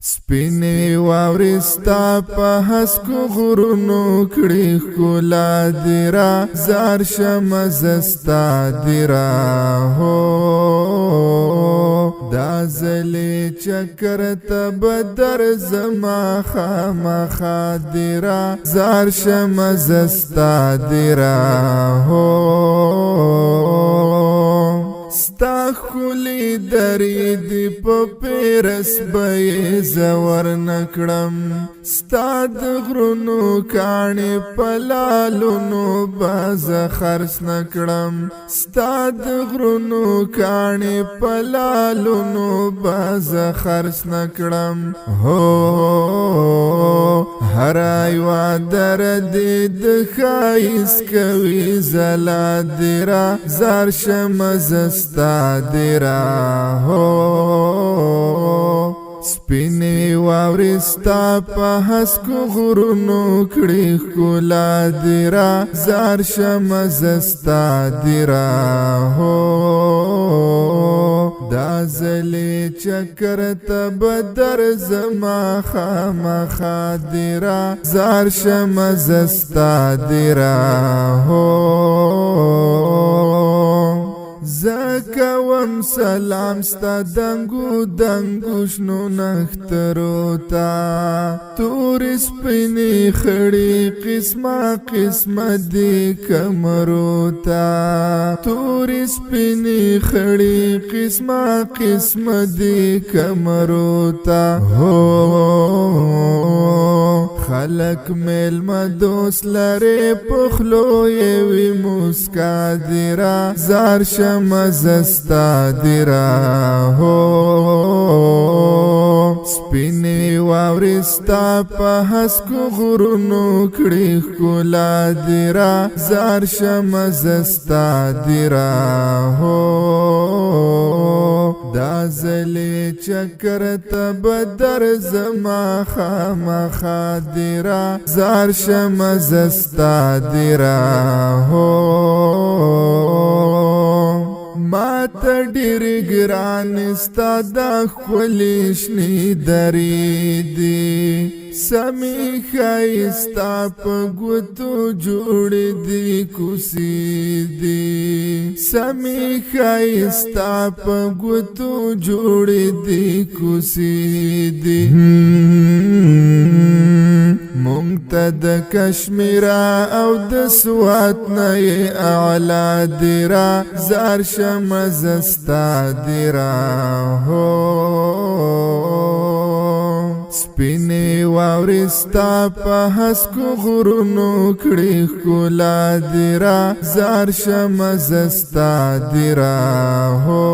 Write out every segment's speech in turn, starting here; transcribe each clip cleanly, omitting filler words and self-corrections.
سپینې واورې ستا په هسکو غرونو کړي ښکلا دې را زار شمه زه ستا دې را هو دا ځلې چکر ته به درځمه خامخا دې را زار شمه زه ستا دې را هو ستا خلی دری دی پا پیرس بی زور نکڑم ستا دغرونو کانی پلالونو باز خرس نکڑم ستا دغرونو کانی پلالونو باز خرس نکڑم ہو هرایوا دردی دخایس کوي زلا دیرا زار شمزستا دیرا هو سپینې واورې ستا په هسکو غرونو کړي ښکلا دې را زار شمه زه ستا دې را هو دا ځلې چکر ته به درځمه خامخا دې را زار شمه زه ستا دې را هو زکوم سلام ستا دنگو دنگو شنو نخترو تا توری سپینی خڑی قسمه قسمه دی کمرو تا توری سپینی خڑی قسمه قسمه دی کمرو تا هو خلق ملما دوست لري پخلو یوی مسکا دیرا زار شمزستا دیرا هو سپینې واورې ستا په هسکو غرونو کړي ښکلا دې را زار شمه زه ستا دې را هو دا ځلې چکر ته به درځمه خامخا دې را زار شمه زه ستا دې را هو ما ته ډېر ګران ستا دا ښکلې شنې درې دي سمې ښایستا په ګوتو جوړې دي کوڅې دي سمې ښایستا په ګوتو جوړې دي کوڅې دي مونږ ته د کشمیر او د سوات نه اعلی دې را زار شمه زه ستا دې را هو سپینې واورې ستا په هسکو غرونو کړي ښکلا دې را زار شمه زه ستا دې را هو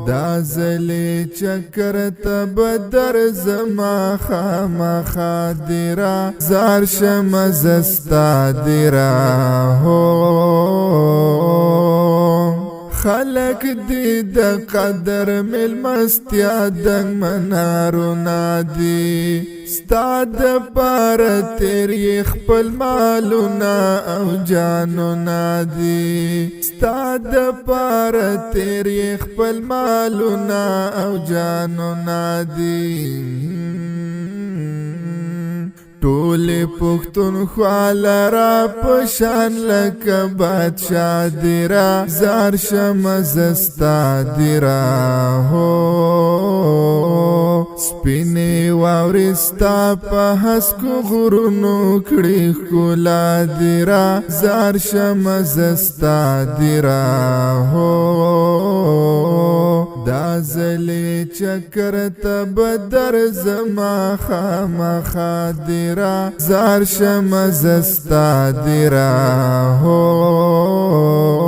دا ځلې چکر ته به درځمه خامخا دې را زار شمه زه ستا دې را هو خلق دی د قدر ملمستیا دنگ منارونه دی ستا د پاره تیری خپل مالونه او جانونه دی ستا د پاره تیری خپل مالونه او جانونه دی ټولې پښتونخوا لره په شان لکه بادشاه دې را زار شمه زه ستا دې را هو سپینې واورې ستا په هسکو غرونو کړي ښکلا دې را زار شمه زه ستا دې را هو دا ځلې چکر ته به درځمه خامخا دې را زار شمه زه ستا دې را هو